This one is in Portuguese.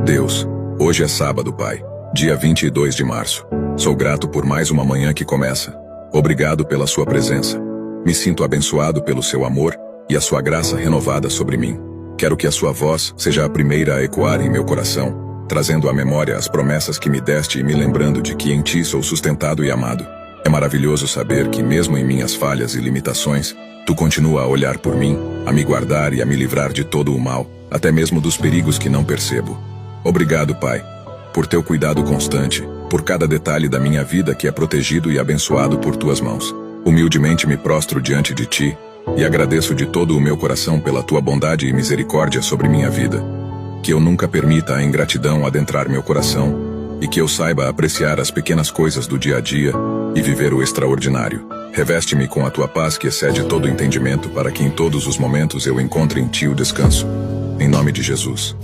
Deus, hoje é sábado, Pai, dia 22 de março. Sou grato por mais uma manhã que começa. Obrigado pela sua presença. Me sinto abençoado pelo seu amor e a sua graça renovada sobre mim. Quero que a sua voz seja a primeira a ecoar em meu coração, trazendo à memória as promessas que me deste e me lembrando de que em ti sou sustentado e amado. É maravilhoso saber que mesmo em minhas falhas e limitações, tu continua a olhar por mim, a me guardar e a me livrar de todo o mal, até mesmo dos perigos que não percebo. Obrigado, Pai, por teu cuidado constante, por cada detalhe da minha vida que é protegido e abençoado por tuas mãos. Humildemente me prostro diante de ti e agradeço de todo o meu coração pela tua bondade e misericórdia sobre minha vida. Que eu nunca permita a ingratidão adentrar meu coração e que eu saiba apreciar as pequenas coisas do dia a dia e viver o extraordinário. Reveste-me com a tua paz que excede todo entendimento para que em todos os momentos eu encontre em ti o descanso. Em nome de Jesus.